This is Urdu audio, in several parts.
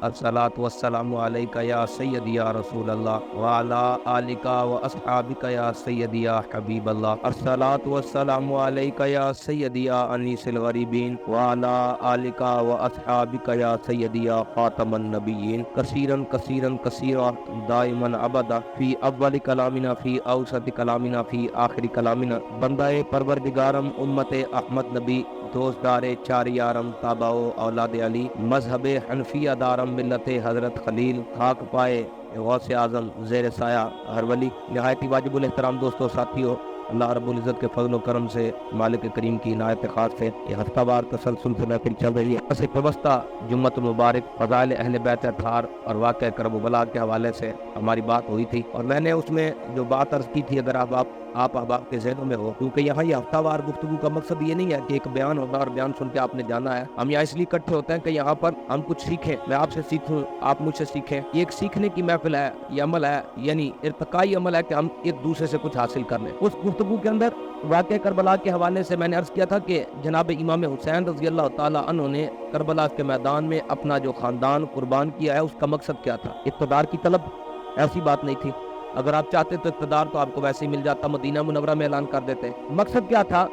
الصلاۃ والسلام علیکہ یا سیدی یا رسول اللہ وعلی آلکہ و اصحابکہ یا سیدی یا حبیب اللہ۔ الصلاۃ والسلام علیکہ یا سیدی یا انیس الغریبین وعلی آلکہ و اصحابکہ یا سیدی یا خاتم النبیین۔ کثیرا کثیرا کثیرا دائما ابدا فی اول کلامنا فی اوسط کلامنا فی آخر کلامنا۔ بندہ پروردگارم امت احمد نبی دوست دار چار یارم تابع و اولاد علی مذہب حنفیہ دارم ملت حضرت خلیل خاک پائے غوث اعظم زیر سایہ ہر ولی۔ نہایت ہی واجب الاحترام دوستو ساتھیو، اللہ رب العزت کے فضل و کرم سے، مالک کریم کی عنایت خاص سے یہ ہفتہ وار تسلسل سے محفل چل رہی ہے۔ بس پیوستہ جمعۃ المبارک فضائل اہل بیت اطہار اور واقعہ کرب و بلا کے حوالے سے ہماری بات ہوئی تھی، اور میں نے اس میں جو بات عرض کی تھی، اگر آپ احباب کے ذہنوں میں ہو، کیونکہ یہاں یہ ہفتہ وار گفتگو کا مقصد یہ نہیں ہے کہ ایک بیان ہوگا اور بیان سن کے آپ نے جانا ہے۔ ہم یہاں اس لیے اکٹھے ہوتے ہیں کہ یہاں پر ہم کچھ سیکھیں، میں آپ سے سیکھوں، آپ مجھ سے سیکھیں۔ یہ ایک سیکھنے کی محفل ہے، یہ عمل ہے، یعنی ارتقائی عمل ہے کہ ہم ایک دوسرے سے کچھ حاصل کر لیں۔ اس گفتگو کے اندر واقعہ کربلا کے حوالے سے میں نے عرض کیا تھا کہ جناب امام حسین رضی اللہ تعالی عنہ نے کربلا کے میدان میں اپنا جو خاندان قربان کیا ہے، اس کا مقصد کیا تھا؟ اقتدار کی طلب؟ ایسی بات نہیں تھی۔ اگر آپ چاہتے تو اقتدار تو آپ کو ویسے ہی مل جاتا، مدینہ منورہ میں اعلان کر دیتے۔ مقصد کیا تھا؟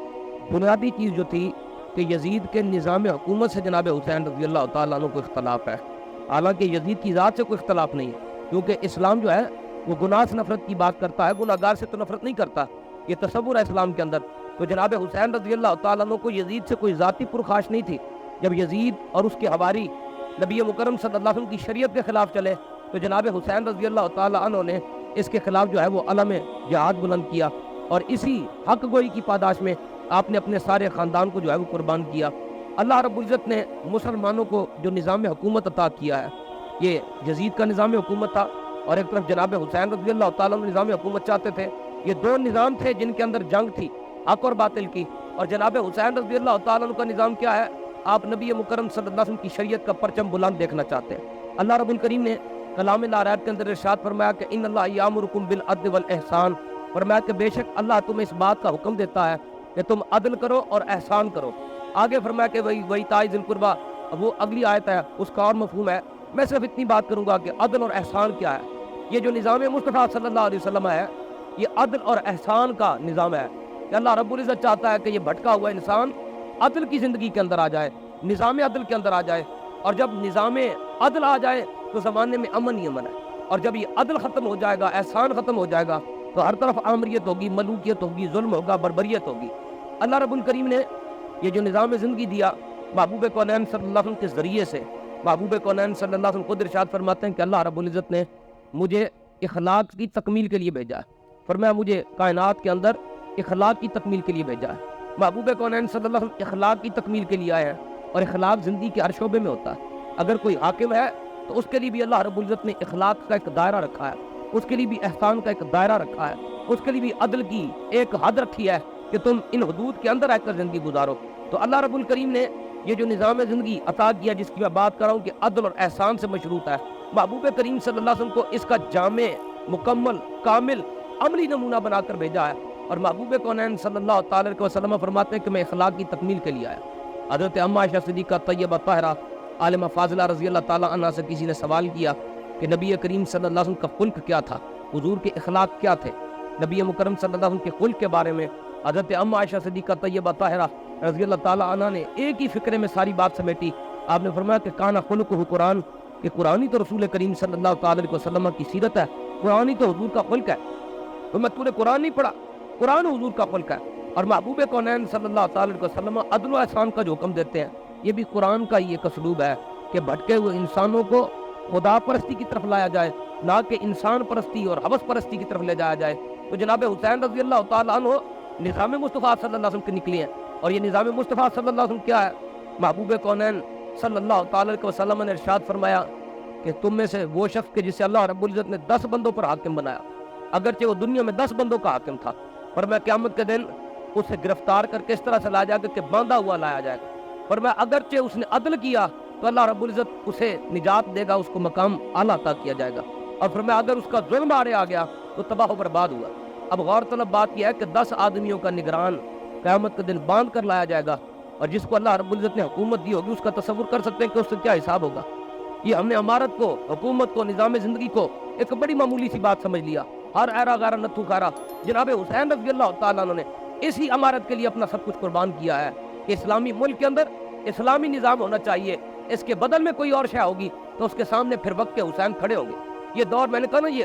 بنیادی چیز جو تھی کہ یزید کے نظام حکومت سے جناب حسین رضی اللہ تعالیٰ عنہ کو اختلاف ہے، حالانکہ یزید کی ذات سے کوئی اختلاف نہیں ہے، کیونکہ اسلام جو ہے وہ گناہ سے نفرت کی بات کرتا ہے، گناہ گار سے تو نفرت نہیں کرتا، یہ تصور ہے اسلام کے اندر۔ تو جناب حسین رضی اللہ تعالیٰ عنہ کو یزید سے کوئی ذاتی پرخاش نہیں تھی۔ جب یزید اور اس کے حواری نبی مکرم صلی اللہ علیہ وسلم کی شریعت کے خلاف چلے تو جناب حسین رضی اللہ تعالیٰ عنہ نے اس کے خلاف جو ہے وہ علم جہاد بلند کیا، اور اسی حق گوئی کی پاداش میں آپ نے اپنے سارے خاندان کو جو ہے وہ قربان کیا۔ اللہ رب العزت نے مسلمانوں کو جو نظام حکومت عطا کیا ہے، یہ یزید کا نظام حکومت تھا، اور ایک طرف جناب حسین رضی اللہ تعالیٰ عنہ نظام حکومت چاہتے تھے۔ یہ دو نظام تھے جن کے اندر جنگ تھی، حق اور باطل کی۔ اور جناب حسین رضی اللہ تعالیٰ عنہ کا نظام کیا ہے؟ آپ نبی مکرم صلی اللہ علیہ وسلم کی شریعت کا پرچم بلند دیکھنا چاہتے ہیں۔ اللہ رب الکریم نے کلام لا رائب کے اندر ارشاد فرمایا کہ ان اللہ یامرکم بالعدل والاحسان، فرمایا کہ بے شک اللہ تمہیں اس بات کا حکم دیتا ہے کہ تم عدل کرو اور احسان کرو۔ آگے فرمایا کہ وایتاء ذی القربی، وہ اگلی آیت ہے، اس کا اور مفہوم ہے۔ میں صرف اتنی بات کروں گا کہ عدل اور احسان کیا ہے۔ یہ جو نظام مصطفیٰ صلی اللہ علیہ وسلم ہے، یہ عدل اور احسان کا نظام ہے کہ اللہ رب العزت چاہتا ہے کہ یہ بھٹکا ہوا انسان عدل کی زندگی کے اندر آ جائے، نظام عدل کے اندر آ جائے، اور جب نظام عدل آ جائے تو زمانے میں امن ہی امن ہے، اور جب یہ عدل ختم ہو جائے گا، احسان ختم ہو جائے گا، تو ہر طرف آمریت ہوگی، ملوکیت ہوگی، ظلم ہوگا، بربریت ہوگی۔ اللہ رب الکریم نے یہ جو نظام زندگی دیا محبوب کونین صلی اللہ علیہ وسلم کے ذریعے سے، محبوب کونین صلی اللہ علیہ وسلم خود ارشاد فرماتے ہیں کہ اللہ رب العزت نے مجھے اخلاق کی تکمیل کے لیے بھیجا ہے، فرمایا مجھے کائنات کے اندر اخلاق کی تکمیل کے لیے بھیجا ہے۔ محبوب کونین صلی اللہ علیہ وسلم اخلاق کی تکمیل کے لیے آئے ہیں، اور اخلاق زندگی کے ہر شعبے میں ہوتا ہے۔ اگر کوئی حاکم ہے تو اس کے لیے بھی اللہ رب العزت نے اخلاق کا ایک دائرہ رکھا ہے، اس کے لیے بھی احسان کا ایک دائرہ رکھا ہے، اس کے لیے بھی عدل کی ایک حد رکھی ہے کہ تم ان حدود کے اندر رہ کر زندگی گزارو۔ تو اللہ رب الکریم نے یہ جو نظام زندگی عطا کیا، جس کی میں بات کر رہا ہوں کہ عدل اور احسان سے مشروط ہے، محبوب کریم صلی اللہ علیہ وسلم کو اس کا جامع، مکمل، کامل، عملی نمونہ بنا کر بھیجا ہے۔ اور محبوب کونین صلی اللہ تعالی علیہ وسلم فرماتے ہیں کہ میں اخلاق کی تکمیل کے لیے آیا۔ حضرت اما عائشہ صدیقہ طیبہ طاہرہ عالمہ فاضلہ رضی اللہ تعالیٰ عنہ سے کسی نے سوال کیا کہ نبی کریم صلی اللہ علیہ وسلم کا خلق کیا تھا، حضور کے اخلاق کیا تھے؟ نبی مکرم صلی اللہ علیہ وسلم کے خلق کے بارے میں حضرت اما عائشہ صدیقہ طیبہ طاہرہ رضی اللہ تعالیٰ عنہ نے ایک ہی فکرے میں ساری بات سمیٹی۔ آپ نے فرمایا کہ کانا خلقہ قرآن، کہ قرآن ہی تو رسول کریم صلی اللہ تعالی علیہ وسلم کی سیرت ہے، قرآن ہی تو حضور کا خلق ہے۔ تو میں تو نے قرآن نہیں پڑھا، قرآن حضور کا خلق ہے۔ اور محبوب کونین صلی اللہ تعالی علیہ وسلم عدل و احسان کا جو حکم دیتے ہیں، یہ بھی قرآن کا ہی ایک اسلوب ہے کہ بھٹکے ہوئے انسانوں کو خدا پرستی کی طرف لایا جائے، نہ کہ انسان پرستی اور حوث پرستی کی طرف لے جایا جائے۔ تو جناب حسین رضی اللہ تعالیٰ عنہ نظام مصطفیٰ صلی اللہ علیہ وسلم کے نکلے ہیں، اور یہ نظام مصطفیٰ صلی اللہ علیہ وسلم کیا ہے؟ محبوب کونین صلی اللہ تعالی علیہ وسلم نے ارشاد فرمایا کہ تم میں سے وہ شخص کے جسے اللہ رب العزت نے 10 بندوں پر حاکم بنایا، اگرچہ وہ دنیا میں 10 بندوں کا حاکم تھا، پر میں قیامت کے دن اسے گرفتار کر کے اس طرح سے لایا جائے گا کہ باندھا ہوا لایا جائے گا، پر میں اگرچہ اس نے عدل کیا تو اللہ رب العزت اسے نجات دے گا، اس کو مقام اعلیٰ عطا کیا جائے گا، اور فرمایا اگر اس کا ظلم آڑے آ گیا تو تباہ و برباد ہوا۔ اب غور طلب بات یہ ہے کہ 10 آدمیوں کا نگران قیامت کے دن باندھ کر لایا جائے گا، اور جس کو اللہ رب العزت نے حکومت دی ہوگی اس کا تصور کر سکتے ہیں کہ اس سے کیا حساب ہوگا۔ یہ ہم نے امارت کو، حکومت کو، نظام زندگی کو ایک بڑی معمولی سی بات سمجھ لیا. ہر ایرا غارہ نتھو کھارا. جناب حسین رضی اللہ تعالیٰ عنہ نے اسی امارت کے لیے اپنا سب کچھ قربان کیا ہے کہ اسلامی ملک کے اندر اسلامی نظام ہونا چاہیے. اس کے بدل میں کوئی اور شے ہوگی تو اس کے سامنے پھر وقت کے حسین کھڑے ہوں گے. یہ دور میں نے کہا نا، یہ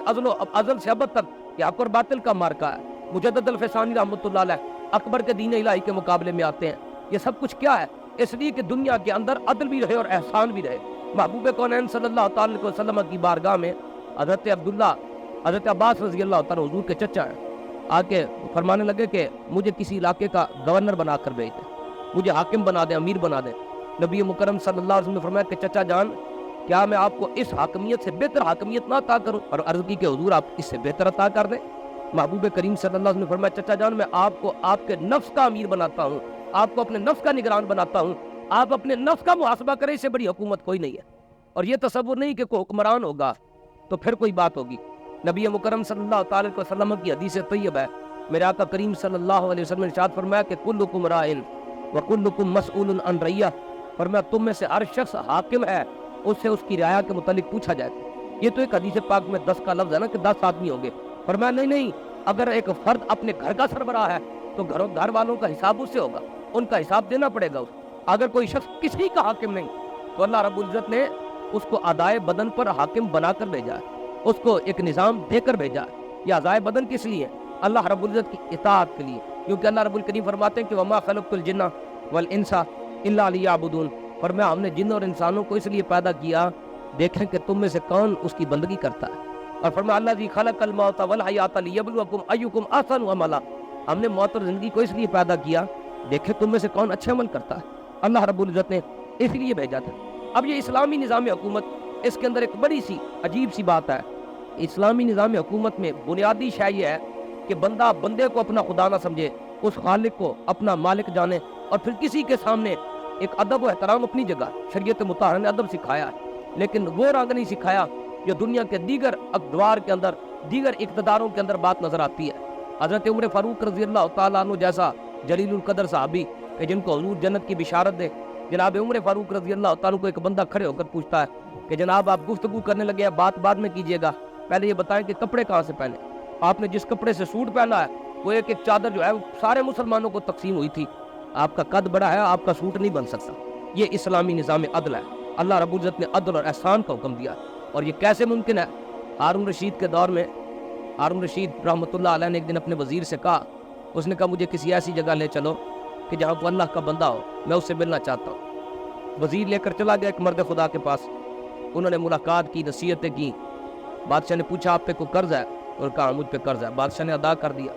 ازل سے ابد تک یہ حق اور باطل کا مارکا ہے. مجدد الفسانی رحمۃ اللہ علیہ اکبر کے دین الہی کے مقابلے میں آتے ہیں. یہ سب کچھ کیا ہے؟ اس لیے کہ دنیا کے اندر عدل بھی رہے اور احسان بھی رہے. محبوب کونین صلی اللہ تعالی علیہ وسلم کی بارگاہ میں حضرت عبداللہ، حضرت عباس رضی اللہ تعالیٰ حضور کے چچا ہیں، آ کے فرمانے لگے کہ مجھے کسی علاقے کا گورنر بنا کر بھیج دیں، مجھے حاکم بنا دیں، امیر بنا دیں. نبی مکرم صلی اللہ علیہ وسلم نے فرمایا کہ چچا جان، کیا میں آپ کو اس حاکمیت سے بہتر حاکمیت نہ عطا کروں؟ اور عرض کی کہ حضور آپ اس سے بہتر عطا کر دیں. محبوب کریم صلی اللہ علیہ وسلم نے فرمایا چچا جان، میں آپ کو آپ کے نفس کا امیر بناتا ہوں، آپ کو اپنے نفس کا نگران بناتا ہوں. آپ اپنے نفس کا محاسبہ کریں، اس سے بڑی حکومت کوئی نہیں ہے. اور یہ تصور نہیں کہ کوئی حکمران ہوگا تو پھر کوئی بات ہوگی. نبی مکرم صلی اللہ تعالی علیہ وسلم کی حدیث طیب ہے. میرے آقا کریم صلی اللہ علیہ وسلم نے ارشاد فرمایا کہ کلکم راعٍ وکلکم مسئول عن رعیہ. فرمایا تم میں سے ہر شخص حاکم ہے، اس سے اس کی رعایا کے متعلق پوچھا جائے گا. یہ تو ایک حدیث پاک میں 10 کا لفظ ہے نا کہ 10 آدمی ہوں گے. فرمایا نہیں، اگر ایک فرد اپنے گھر کا سربراہ ہے تو گھر والوں کا حساب اس سے ہوگا، ان کا حساب دینا پڑے گا. اگر کوئی شخص کسی کا حاکم نہیں تو اللہ رب العزت نے اس کو ادائے بدن پر حاکم بنا کر بھیجا ہے، اس کو ایک نظام دے کر بھیجا ہے. یہ ادائے بدن کس لیے؟ اللہ رب العزت کی اطاعت کے لیے. کیونکہ اللہ رب الکریم فرماتے ہیں کہ وما خلقت الجن والانس الا لیعبدون. فرمایا ہم نے جن اور انسانوں کو اس لیے پیدا کیا دیکھیں کہ تم میں سے کون اس کی بندگی کرتا ہے. اور فرمایا الذی خلق الموت والحیات لیبلوکم ایکم احسن عملا. ہم نے موت اور زندگی کو اس لیے پیدا کیا دیکھیں تم میں سے کون اچھے عمل کرتا ہے. اللہ رب العزت نے اس لیے بھیجا تھا. اب یہ اسلامی نظام حکومت، اس کے اندر ایک بڑی سی عجیب سی بات ہے. اسلامی نظام حکومت میں بنیادی شے یہ ہے کہ بندہ بندے کو اپنا خدا نہ سمجھے، اس خالق کو اپنا مالک جانے، اور پھر کسی کے سامنے ایک ادب و احترام اپنی جگہ. شریعت مطہرہ نے ادب سکھایا ہے، لیکن وہ رنگ نہیں سکھایا جو دنیا کے دیگر اقدار کے اندر، دیگر اقتداروں کے اندر بات نظر آتی ہے. حضرت عمر فاروق رضی اللہ تعالیٰ عنہ جیسا جلیل القدر صحابی کہ جن کو حضور جنت کی بشارت دے، جناب عمر فاروق رضی اللہ تعالیٰ کو ایک بندہ کھڑے ہو کر پوچھتا ہے کہ جناب آپ گفتگو کرنے لگے ہیں، بات بعد میں کیجیے گا، پہلے یہ بتائیں کہ کپڑے کہاں سے پہنے؟ آپ نے جس کپڑے سے سوٹ پہنا ہے وہ ایک چادر جو ہے وہ سارے مسلمانوں کو تقسیم ہوئی تھی. آپ کا قد بڑا ہے، آپ کا سوٹ نہیں بن سکتا. یہ اسلامی نظام عدل ہے. اللہ رب العزت نے عدل اور احسان کا حکم دیا. اور یہ کیسے ممکن ہے؟ ہارون رشید کے دور میں ہارون رشید رحمۃ اللہ علیہ نے ایک دن اپنے وزیر سے کہا، اس نے کہا مجھے کسی ایسی جگہ لے چلو کہ جہاں کو اللہ کا بندہ ہو، میں اس سے ملنا چاہتا ہوں. وزیر لے کر چلا گیا ایک مرد خدا کے پاس. انہوں نے ملاقات کی، نصیحتیں کی. بادشاہ نے پوچھا آپ پہ کوئی قرض ہے؟ اور کہا مجھ پہ قرض ہے. بادشاہ نے ادا کر دیا.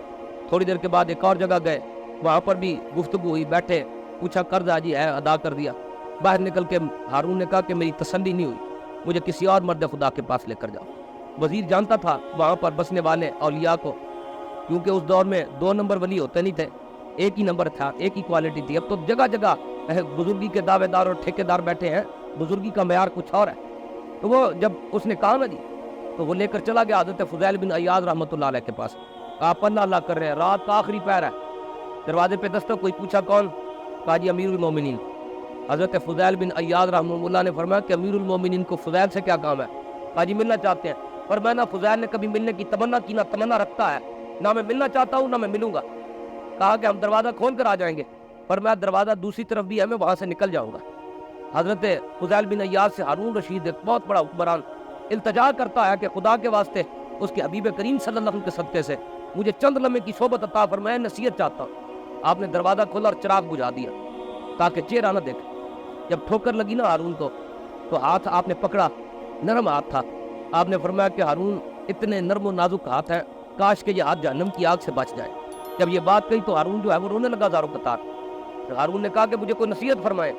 تھوڑی دیر کے بعد ایک اور جگہ گئے، وہاں پر بھی گفتگو ہوئی، بیٹھے، پوچھا قرض ہے؟ جی ہے، ادا کر دیا. باہر نکل کے ہارون نے کہا کہ میری تسلی نہیں ہوئی، مجھے کسی اور مرد خدا کے پاس لے کر جاؤ. وزیر جانتا تھا وہاں پر بسنے والے اولیاء کو، کیونکہ اس دور میں 2 نمبر ولی ہوتے نہیں تھے، ایک ہی نمبر تھا، ایک ہی کوالٹی تھی. اب تو جگہ جگہ بزرگی کے دعوے دار اور ٹھیکے دار بیٹھے ہیں، بزرگی کا معیار کچھ اور ہے. تو وہ جب اس نے کہا نا جی، تو وہ لے کر چلا گیا حضرت فضیل بن عیاض رحمۃ اللہ علیہ کے پاس. آپ اللہ کر رہے ہیں، رات کا آخری پہر ہے، دروازے پہ دستک. کوئی پوچھا کون؟ کہا جی امیر المومنین. حضرت فضیل بن عیاض رحمۃ اللہ نے فرمایا کہ امیر المومنین کو فضیل سے کیا کام ہے؟ کہا جی ملنا چاہتے ہیں. پر میں نہ فضیل نے کبھی ملنے کی تمنا کی، نہ تمنا رکھتا ہے، نہ میں ملنا چاہتا ہوں نہ میں ملوں گا. کہا کہ ہم دروازہ کھول کر آ جائیں گے. پر میں دروازہ دوسری طرف بھی ہے، میں وہاں سے نکل جاؤں گا. حضرت فضیل بن عیاض سے ہارون رشید ایک بہت بڑا حکمران التجا کرتا ہے کہ خدا کے واسطے اس کے حبیب کریم صلی اللہ علیہ وسلم کے صدقے سے مجھے چند لمحے کی صحبت عطا فرمائے، نصیحت چاہتا ہوں. آپ نے دروازہ کھولا اور چراغ بجھا دیا تاکہ چہرہ نہ دیکھے. جب ٹھوکر لگی نا ہارون کو، تو ہاتھ آپ نے پکڑا، نرم ہاتھ تھا. آپ نے فرمایا کہ ہارون اتنے نرم و نازک ہاتھ ہیں، کاش کہ یہ ہاتھ جہنم کی آگ سے بچ جائے. جب یہ بات کہی تو ہارون جو ہے وہ رونے لگا زاروں قطار. ہارون نے کہا کہ مجھے کوئی نصیحت فرمائے.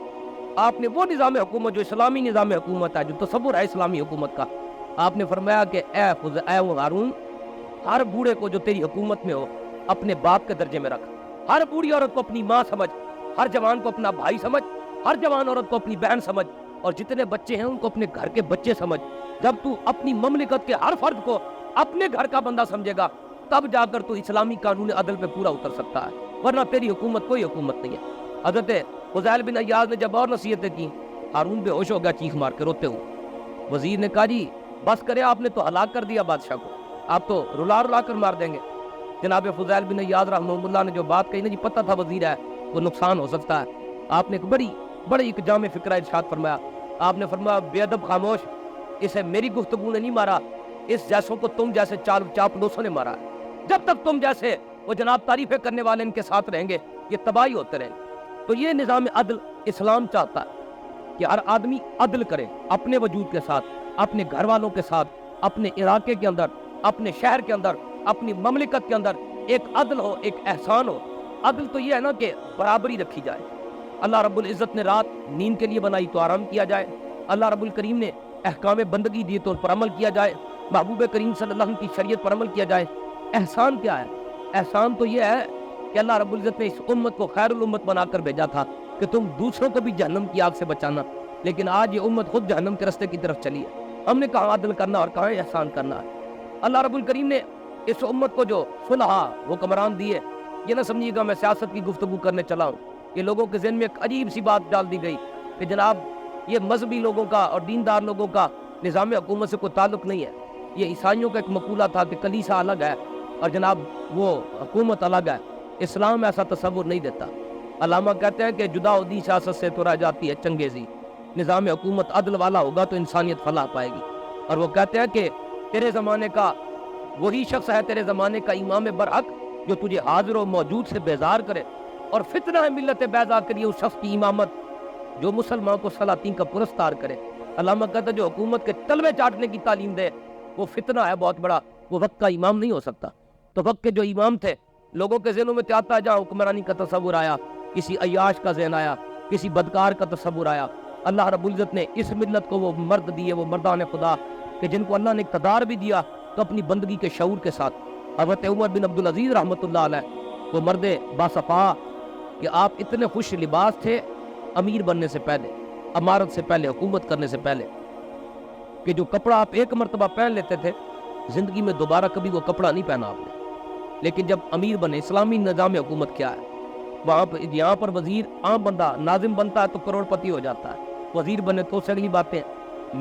آپ نے وہ نظام حکومت جو اسلامی نظام حکومت ہے، جو تصور ہے اسلامی حکومت کا، آپ نے فرمایا کہ اے ہارون، ہر بوڑھے کو جو تیری حکومت میں ہو اپنے باپ کے درجے میں رکھ. ہر بوڑھی عورت کو اپنی ماں سمجھ، ہر جوان کو اپنا بھائی سمجھ، ہر جوان عورت کو اپنی بہن سمجھ، اور جتنے بچے ہیں ان کو اپنے گھر کے بچے سمجھ. جب تو اپنی مملکت کے ہر فرد کو اپنے گھر کا بندہ سمجھے گا تب جا کر تو اسلامی قانون عدل پہ پورا اتر سکتا ہے، ورنہ تیری حکومت کوئی حکومت نہیں ہے. حضرت فضیل بن عیاض نے جب اور نصیحتیں کی، ہارون بے ہوش ہو گیا چیخ مار کے روتے ہوئے. وزیر نے کہا جی بس کرے، آپ نے تو ہلاک کر دیا بادشاہ کو، آپ تو رلا رلا کر مار دیں گے۔ جناب فضیل بن عیاض رحمہ اللہ نے جو بات کہی نا جی، پتہ تھا وزیر ہے وہ نقصان ہو سکتا ہے، آپ نے ایک بڑی ایک جامع فکرہ ارشاد فرمایا۔ آپ نے فرمایا بے ادب خاموش، اسے میری گفتگو نے نہیں مارا، اس جیسوں کو تم جیسے چاپلوسوں نے مارا ہے۔ جب تک تم جیسے وہ جناب تعریفیں کرنے والے ان کے ساتھ رہیں گے، یہ تباہی ہوتے رہیں گے۔ تو یہ نظام عدل اسلام چاہتا ہے کہ ہر آدمی عدل کرے، اپنے وجود کے ساتھ، اپنے گھر والوں کے ساتھ، اپنے علاقے کے اندر، اپنے شہر کے اندر، اپنی مملکت کے اندر ایک عدل ہو، ایک احسان ہو۔ عدل تو یہ ہے نا کہ برابری رکھی جائے۔ اللہ رب العزت نے رات نیند کے لیے بنائی تو آرام کیا جائے، اللہ رب الکریم نے احکام بندگی دیے تو ان پر عمل کیا جائے، محبوب کریم صلی اللہ علیہ وسلم کی شریعت پر عمل کیا جائے۔ احسان کیا ہے؟ احسان تو یہ ہے کہ اللہ رب العزت نے اس امت کو خیر الامت بنا کر بھیجا تھا کہ تم دوسروں کو بھی جہنم کی آگ سے بچانا، لیکن آج یہ امت خود جہنم کے راستے کی طرف چلی ہے۔ ہم نے کہاں عدل کرنا اور کہاں احسان کرنا ہے؟ اللہ رب الکریم نے اس امت کو جو صلحاء حکمران دیے، یہ نہ سمجھیے گا میں سیاست کی گفتگو کرنے چلا ہوں، یہ لوگوں کے ذہن میں ایک عجیب سی بات ڈال دی گئی کہ جناب یہ مذہبی لوگوں کا اور دیندار لوگوں کا نظام حکومت سے کوئی تعلق نہیں ہے۔ یہ عیسائیوں کا ایک مقولہ تھا کہ کلیسا الگ ہے اور جناب وہ حکومت الگ ہے۔ اسلام ایسا تصور نہیں دیتا۔ علامہ کہتے ہیں کہ جدا عہدی سیاست سے تو رہ جاتی ہے چنگیزی، نظام حکومت عدل والا ہوگا تو انسانیت فلاح پائے گی۔ اور وہ کہتے ہیں کہ تیرے زمانے کا وہی شخص ہے، تیرے زمانے کا امام برحق جو تجھے حاضر و موجود سے بیزار کرے، اور فتنہ ملت بیضا کریے اس شخص کی امامت جو مسلمان کو سلاطین کا پرستار کرے۔ علامہ کہتا ہے جو حکومت کے تلوے چاٹنے کی تعلیم دے وہ فتنہ ہے بہت بڑا، وہ وقت کا امام نہیں ہو سکتا۔ تو وقت کے جو امام تھے، لوگوں کے ذہنوں میں آتا ہے جہاں حکمرانی کا تصور آیا، کسی عیاش کا ذہن آیا، کسی بدکار کا تصور آیا۔ اللہ رب العزت نے اس ملت کو وہ مرد دیے، وہ مردان خدا کہ جن کو اللہ نے اقتدار بھی دیا تو اپنی بندگی کے شعور کے ساتھ۔ حضرت عمر بن عبدالعزیز رحمۃ اللہ علیہ وہ مرد باصفا کہ آپ اتنے خوش لباس تھے امیر بننے سے پہلے، امارت سے پہلے، حکومت کرنے سے پہلے، کہ جو کپڑا آپ ایک مرتبہ پہن لیتے تھے زندگی میں دوبارہ کبھی وہ کپڑا نہیں پہنا آپ نے۔ لیکن جب امیر بنے، اسلامی نظام حکومت کیا ہے؟ وہاں پر یہاں پر وزیر عام بندہ ناظم بنتا ہے تو کروڑ پتی ہو جاتا ہے، وزیر بنے تو سے اگلی باتیں۔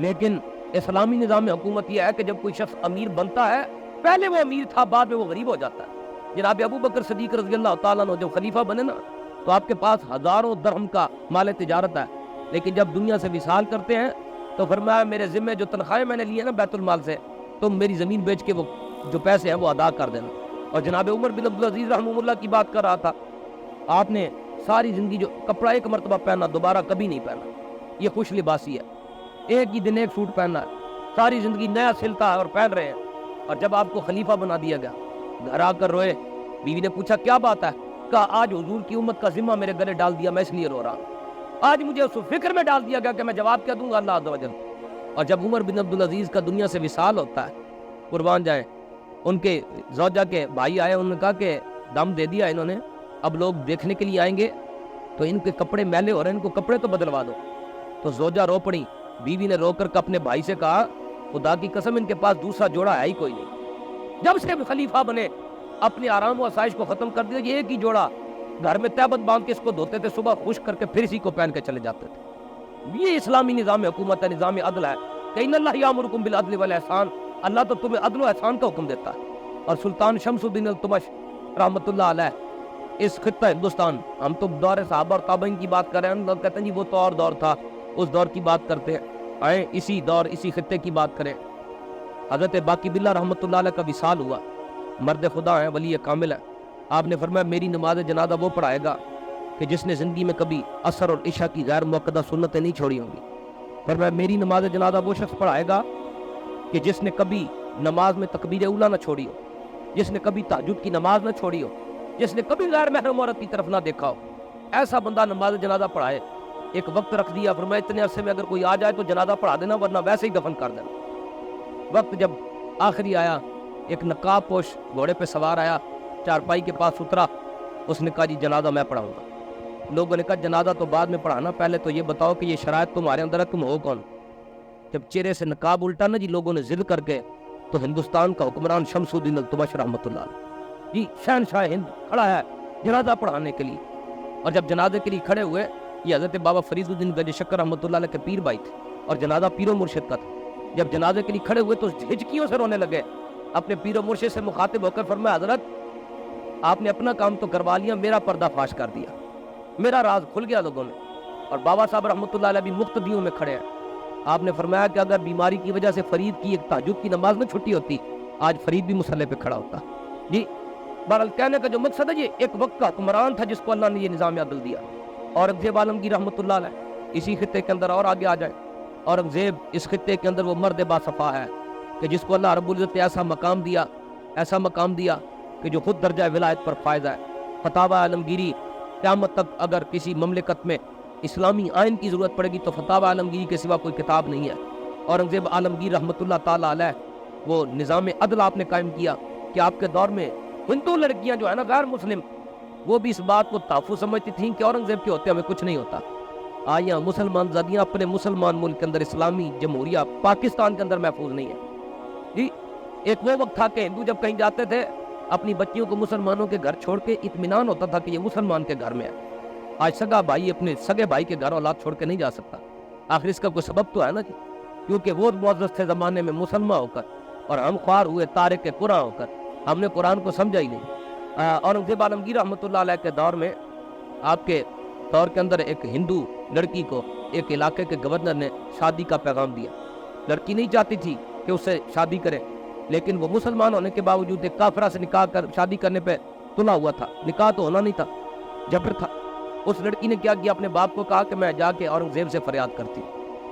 لیکن اسلامی نظام حکومت یہ ہے کہ جب کوئی شخص امیر بنتا ہے، پہلے وہ امیر تھا بعد میں وہ غریب ہو جاتا ہے۔ جناب ابو بکر صدیق رضی اللہ تعالیٰ عنہ جب خلیفہ بنے نا تو آپ کے پاس ہزاروں درہم کا مال تجارت ہے، لیکن جب دنیا سے وصال کرتے ہیں تو فرمایا میرے ذمہ جو تنخواہیں میں نے لی ہے نا بیت المال سے، تم میری زمین بیچ کے وہ جو پیسے ہیں وہ ادا کر دینا۔ اور جناب عمر بن عبدالعزیز رحمہ اللہ کی بات کر رہا تھا، آپ نے ساری زندگی جو کپڑا ایک مرتبہ پہنا دوبارہ کبھی نہیں پہنا، یہ خوش لباسی ہے، ایک ہی دن ایک سوٹ پہننا ہے، ساری زندگی نیا سلتا ہے اور پہن رہے ہیں۔ اور جب آپ کو خلیفہ بنا دیا گیا، گھر آ کر روئے، بیوی نے پوچھا کیا بات ہے؟ کہا آج حضور کی امت کا ذمہ میرے گلے ڈال دیا، میں اس لیے رو رہا ہوں۔ آج مجھے اس فکر میں ڈال دیا گیا کہ میں جواب کیا دوں گا اللہ عز و جل۔ اور جب عمر بن عبدالعزیز کا دنیا سے وصال ہوتا ہے، قربان جائیں، ان کے زوجہ کے بھائی آئے، انہوں نے کہا کہ دم دے دیا انہوں نے، اب لوگ دیکھنے کے لیے آئیں گے تو ان کے کپڑے میلے ہو رہے ہیں، ان کو کپڑے تو بدلوا دو۔ تو زوجہ رو پڑی، بیوی نے رو کر اپنے بھائی سے کہا خدا کی قسم ان کے پاس دوسرا جوڑا ہے ہی کوئی نہیں، جب سے خلیفہ بنے اپنے آرام و آسائش کو ختم کر دیا، یہ ایک ہی جوڑا گھر میں تہبت باندھ کے اس کو دھوتے تھے، صبح خشک کر کے پھر اسی کو پہن کے چلے جاتے تھے۔ یہ اسلامی نظام حکومت ہے، نظام عدل ہے کہ ان اللہ یامرکم بالعدل والاحسان، اللہ تو تمہیں عدل و احسان کا حکم دیتا ہے۔ اور سلطان شمس الدین التمش رحمۃ اللہ علیہ اس خطہ ہندوستان، ہم تو دور صحابہ اور تابعین کی بات کر رہے ہیں، لوگ کہتے ہیں جی وہ تو اور دور تھا، اس دور کی بات کرتے ہیں، آئیں اسی دور اسی خطے کی بات کریں۔ حضرت باقی باللہ رحمۃ اللہ علیہ کا وصال ہوا، مرد خدا ہیں، ولی کامل ہیں۔ آپ نے فرمایا میری نماز جنازہ وہ پڑھائے گا کہ جس نے زندگی میں کبھی عصر اور عشاء کی غیر موقدہ سنتیں نہیں چھوڑی ہوں گی۔ فرمایا میری نماز جنازہ وہ شخص پڑھائے گا کہ جس نے کبھی نماز میں تکبیر اولیٰ نہ چھوڑی ہو، جس نے کبھی تہجد کی نماز نہ چھوڑی ہو، جس نے کبھی غیر محرم عورت کی طرف نہ دیکھا ہو، ایسا بندہ نماز جنازہ پڑھائے۔ ایک وقت رکھ دیا، فرمایا اتنے عرصے میں اگر کوئی آ جائے تو جنازہ پڑھا دینا ورنہ ویسے ہی دفن کر دینا۔ وقت جب آخری آیا، ایک نقاب پوش گھوڑے پہ سوار آیا، چارپائی کے پاس اترا، اس نے کہا جی جنازہ میں پڑھاؤں گا۔ لوگوں نے کہا جنازہ تو بعد میں پڑھانا، پہلے تو یہ بتاؤ کہ یہ شرائط تمہارے اندر ہے، تم ہو کون؟ جب چہرے سے نقاب الٹا نا جی لوگوں نے ضد کر کے، تو ہندوستان کا حکمران شمس الدین التمش رحمۃ اللہ علیہ جی شہنشاہ ہند کھڑا ہے جنازہ پڑھانے کے لیے۔ اور جب جنازے کے لیے کھڑے ہوئے، یہ حضرت بابا فرید الدین گنج شکر رحمۃ اللہ علیہ کے پیر بھائی تھے اور جنازہ پیر و مرشد کا تھا۔ جب جنازے کے لیے کھڑے ہوئے تو ہچکیوں سے رونے لگے. اپنے پیر و مرشد سے مخاطب ہو کر فرمایا حضرت آپ نے اپنا کام تو کروا لیا, میرا پردہ فاش کر دیا, میرا راز کھل گیا لوگوں میں. اور بابا صاحب رحمۃ اللہ علیہ بھی مقتدیوں میں کھڑے ہیں. آپ نے فرمایا کہ اگر بیماری کی وجہ سے فرید کی ایک تہجد کی نماز میں چھٹی ہوتی, آج فرید بھی مصلی پہ کھڑا ہوتا. جی بہرحال کہنے کا جو مقصد ہے, یہ ایک وقت کا حکمران تھا جس کو اللہ نے یہ نظام عدل دیا. اورنگزیب عالمگیر رحمۃ اللہ علیہ اسی خطے کے اندر اور آگے آ جائے. اورنگزیب اس خطے کے اندر وہ مرد باصفا ہے کہ جس کو اللہ رب العزت نے ایسا مقام دیا کہ جو خود درجہ ولایت پر فائز ہے. فتاوی عالمگیری قیامت تک اگر کسی مملکت میں اسلامی آئین کی ضرورت پڑے گی تو فتاوی عالمگیری کے سوا کوئی کتاب نہیں ہے. اورنگزیب عالمگیر رحمۃ اللہ تعالیٰ علیہ وہ نظام عدل آپ نے قائم کیا کہ آپ کے دور میں ہندو لڑکیاں جو ہے نا غیر مسلم, وہ بھی اس بات کو تحفظ سمجھتی تھیں کہ اورنگزیب کے ہوتے ہمیں کچھ نہیں ہوتا. آئیاں مسلمان زادیاں اپنے مسلمان ملک کے اندر, اسلامی جمہوریہ پاکستان کے اندر محفوظ نہیں ہے. جی ایک وہ وقت تھا کہ ہندو جب کہیں جاتے تھے اپنی بچیوں کو مسلمانوں کے گھر چھوڑ کے اطمینان ہوتا تھا کہ یہ مسلمان کے گھر میں ہے. آج سگا بھائی اپنے سگے بھائی کے گھر اولاد چھوڑ کے نہیں جا سکتا. آخر اس کا کوئی سبب تو ہے نا جی, کیونکہ وہ معزز تھے زمانے میں مسلمان ہو کر, اور ہم خوار ہوئے تارک قرآن ہو کر, ہم نے قرآن کو سمجھا ہی نہیں. اورنگزیب عالمگیر رحمۃ اللہ علیہ کے دور میں آپ کے دور کے اندر ایک ہندو لڑکی کو ایک علاقے کے گورنر نے شادی کا پیغام دیا. لڑکی نہیں چاہتی تھی کہ اس سے شادی کرے, لیکن وہ مسلمان ہونے کے باوجود ایک کافرہ سے نکاح کر شادی کرنے پہ تلا ہوا تھا. نکاح تو ہونا نہیں تھا, جبر تھا. اس لڑکی نے کیا اپنے باپ کو کہا کہ میں جا کے اورنگزیب سے فریاد کرتی.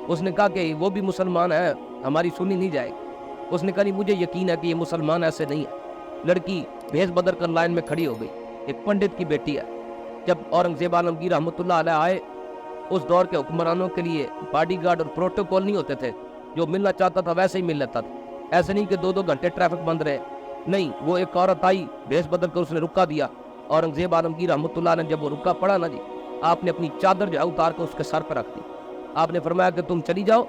اس نے کہا کہ وہ بھی مسلمان ہے, ہماری سنی نہیں جائے گی. اس نے کہا نہیں, مجھے یقین ہے کہ یہ مسلمان ایسے نہیں ہے. لڑکی بھیس بدل کر لائن میں کھڑی ہو گئی. ایک پنڈت کی بیٹی ہے. جب اورنگزیب عالمگیر رحمۃ اللہ علیہ آئے, اس دور کے حکمرانوں کے لیے باڈی گارڈ اور پروٹوکول نہیں ہوتے تھے. جو ملنا چاہتا تھا ویسے ہی مل لیتا تھا. ایسے نہیں کہ 2 گھنٹے ٹریفک بند رہے, نہیں, وہ ایک عورت آئی بھیس بدل کر, اس نے رکا دیا. اورنگزیب عالمگیر رحمۃ اللہ نے جب وہ رکا پڑا نا جی, آپ نے اپنی چادر جو ہے اتار کر اس کے سر پہ رکھ دی. آپ نے فرمایا کہ تم چلی جاؤ